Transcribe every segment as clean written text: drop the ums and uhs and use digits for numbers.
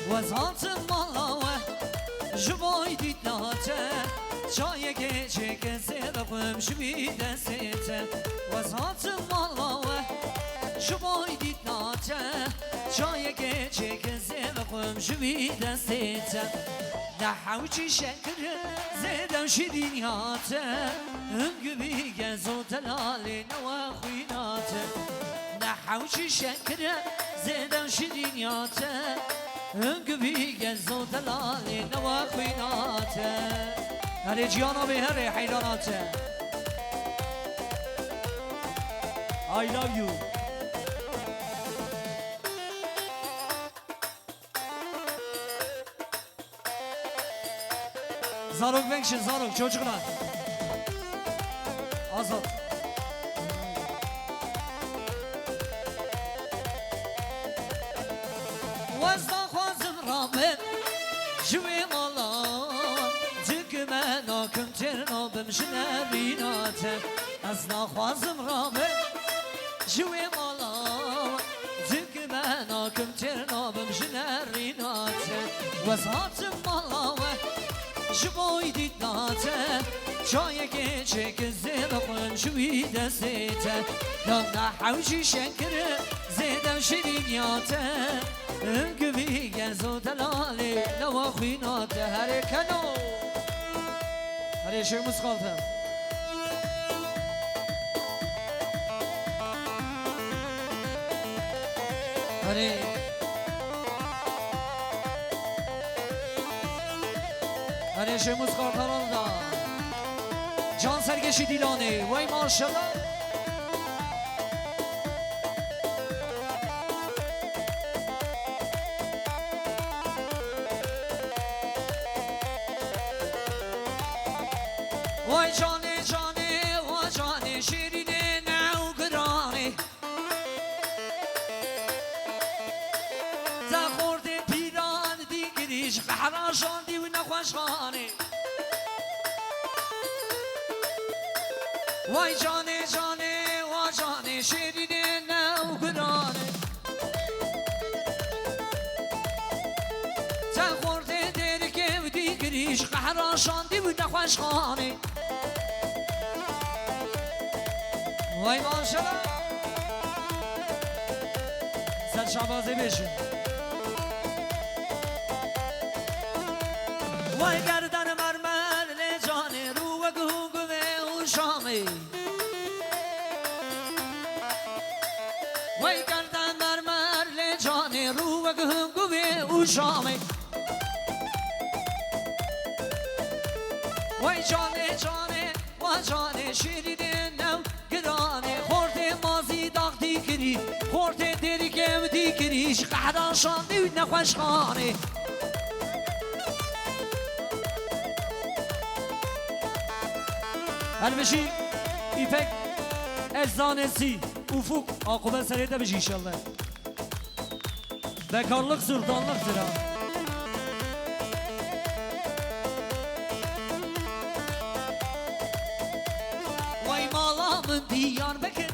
وزات مالاوه جبای دید ناته جای گیچه که زیرقم شوی دسته وزات مالاوه جبای دید ناته جای گیچه که زیرقم شوی دسته نحوچی شکر زیدم شیرینیاته هنگوی گزو دلالی نوا خویناته نحوچی شکر زیدم شیرینیاته هنگوی گزو دلالی نوا خویناته هره جیانا به هره حیراناته I love you. Zarok Venkşin, Zarok çocuklar. Azat. Vazda khazım rahmet Jüve malan Tükümen akım ternabım şinerinate Azda khazım rahmet Jüve malan Tükümen akım ternabım şinerinate Vazatım malave جبای دید ناته جای گیچه که زیرقن شوی دسته نه حوشی شکر زیدم شیرینیاته انگوی گزو دلالی نوا خویناته هره کنو هره شوی مسخالتم هره هره شموز کارتران دا جان سرگشی دیلانه وای ماشالله وای جانه جانه وای جانه شیرینه نوگرانه زخورد پیران دیگریش قهراشان دی و نخوشخانه وای جانه جانه وای جانه شیرینه نوگرانه زخورد درگه و دیگریش قهراشان دی و نخوشخانه وای ماشالله سر شبازه بشین وای گردن مرمر لجانه رو و گوگو و شامه وای گردن مرمر لجانه رو و گوگو و شامه وای جانه جانه وای جانه شیرینه نو گرانه خورده مازی داغ دیگری خورده درگه و دیگریش قهراشان دیو نخوشخانه هل بشی ایپک eczanesi ufuk akıbet seriyede bişi inşallah bekarlık sultanlıktır ha vay malamın diyar bekir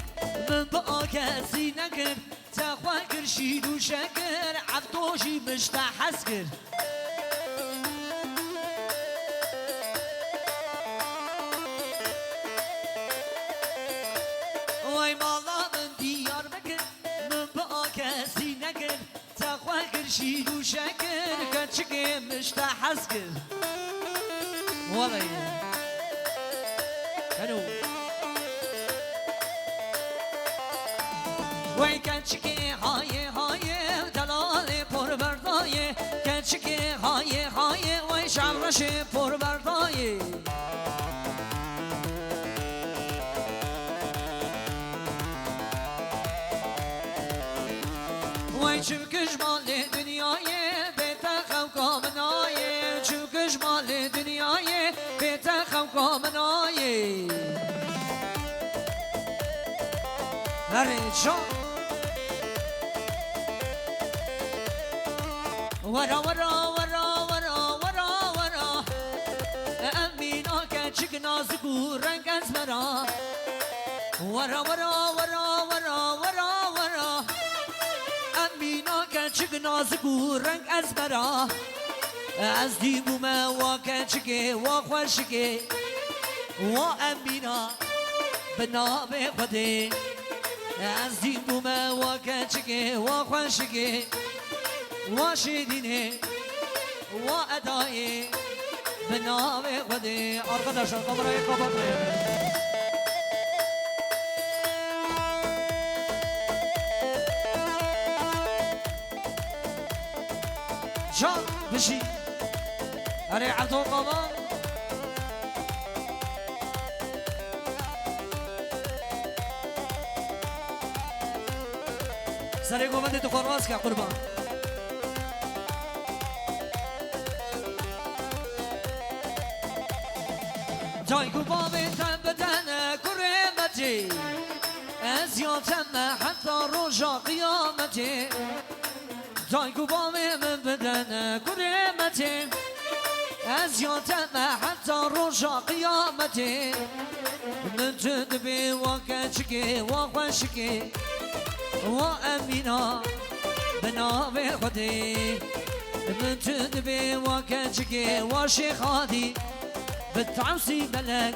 من با کسی نکر تخواه کرشید و شکر عبدوشی مشتحس کر وای مالا من دیار بکر من با کسی نکر تخواه کرشید و شکر کچکه مشتحس کر والله هلو وای کچکی های های دلال پر بردای کچکی های های وای شمرش پر بردای وای چوکش مال دنیای بیت خوکامنای چوکش مال دنیای بیت خوکامنای هره جان ورا ورا ورا ورا ورا ورا امینا کچک نازگو رنگ از مرا ورا ورا ورا ورا ورا ورا امینا چک نازک و رنگ از برا از دیبوم واکه چکه وا خوشکه وا امینا بناب خودی از دیبوم واکه چکه وا خوشکه وا شیرینه وا ادای بناب خودی. Arkadaşlar kamerayı kapatmayın. جان بشی اره عبدو قاما سری گومنده تو خورواز که قربان جای گوبابی تن بدن کرمتی از یاتم حتی روژا قیامتی جای گوبابی من بدن کرمتی از یاتم حتی روژا قیامتی من تدبی و کچکی و خوشکی و امینا بنام خودی من تدبی و کچکی و شیخادی بالتعصي ملك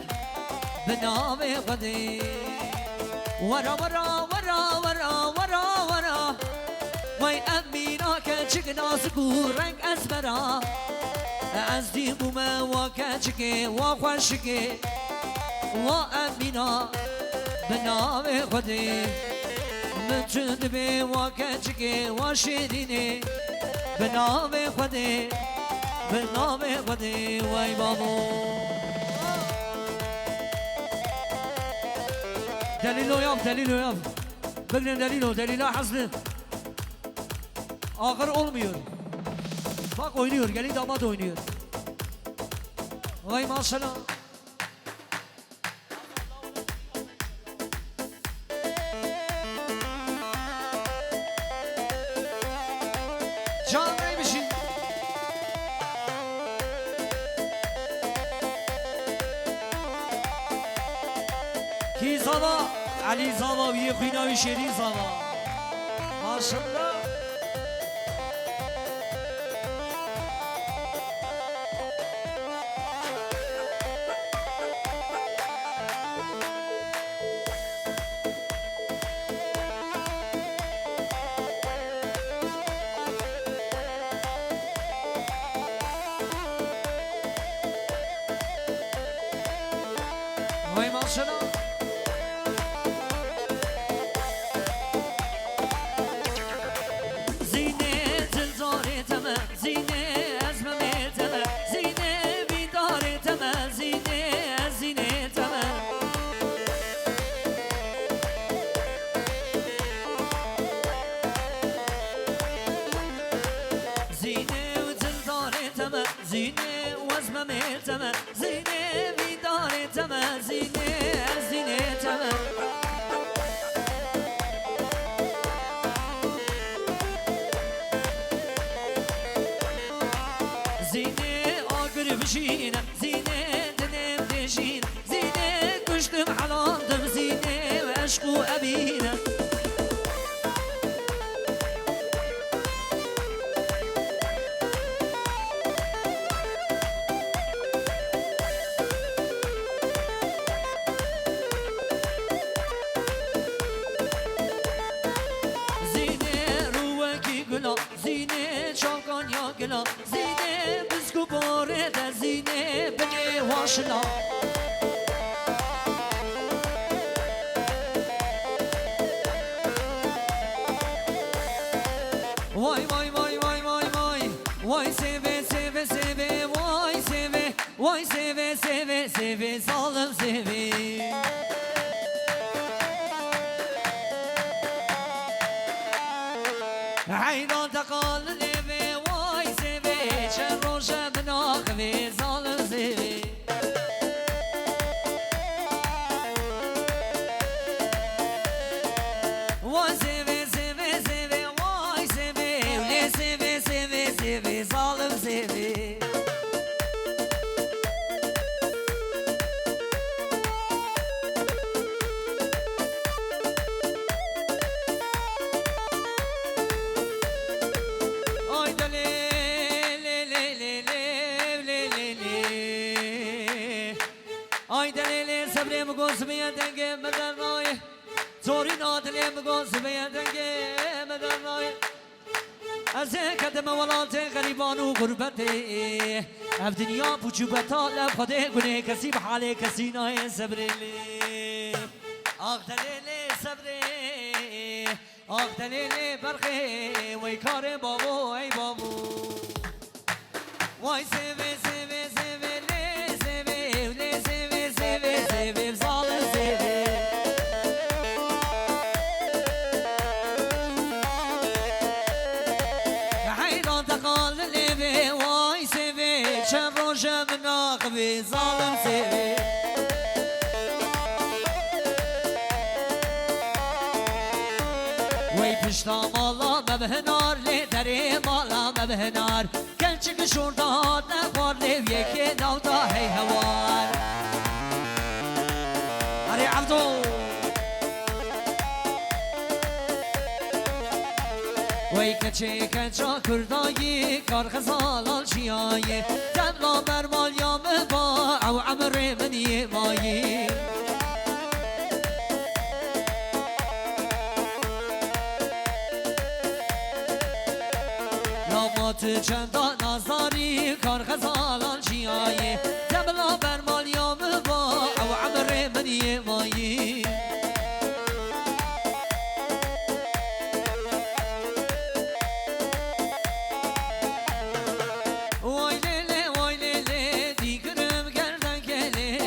بنام غدي ورا ورا ورا ورا ورا ورا وي أمينا كاتشك ناسكو رنگ أزبرا أزدي بوما وكاتشك وخوشك وأمينا بنام غدي من جندبي وكاتشك وشيريني بنام غدي بنام غدي وي بابو دلیلو یاب دلیلو یاب بگنیم دلیلا حزن آخر olmuyor bak oynuyor gelin damat oynuyor vay maşallah can neymişin کی زاوا علی زاوا و یه خیناوی شیری زاوا ماشالله وای ماشالله زینه وزمه میتمه زینه بیداره تمه زینه تمه زینه آگر بشینه زینه دنم دشین زینه کشتم حلاندم زینه و عشق و ابینه زینه چاکان یا گلا زینه بزگو باره در زینه بنی واشنا وای وای وای وای وای وای وای سیوه سیوه سیوه وای سیوه وای سیوه سیوه سیوه ظالم سیوه عينو تقال ليبي واي سيبي شروشة بناخذي ظالم سيبي واي سيبي سيبي سيبي واي سيبي ولي سيبي سيبي سيبي ظالم سيبي سبري مقوس بيدنجي مدن راي زوري نادلي مقوس بيدنجي مدن راي از قدم ولات غریبان و غربته اف دنیا بوجوبتا لب خده گونه کسی به حال کسی نه صبرلی آخ دلیل صبری آخ دلیل برخی وی کار بابو ای بابو وای سوی سوی سوی لی سوی لی سوی سوی سوی زال سوی حیران تقال لیوی وای سوی چند روشم ناقبی ظالم سوی وی پشتا مالا مبهنار لی دری مالا مبهنار گلچک شورداد نخوار لیو یکی نوتا هی هوار هری عبدو وی کچه کچا کردایی کار خزالال چیایی دملا برمال یا مبا او عمر منی مایی لامات چندا نازاری کار خزالال چیایی دملا برمال یا مبا او عمر منی مایی وای لیلی وای لیلی دی کرم گردن کلی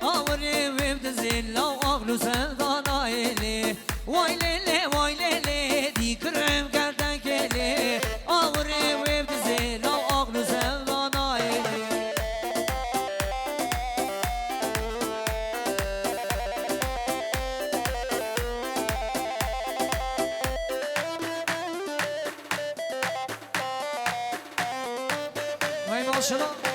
آوری ویب دزیل و آغلو زمان آیلی وای ماشالله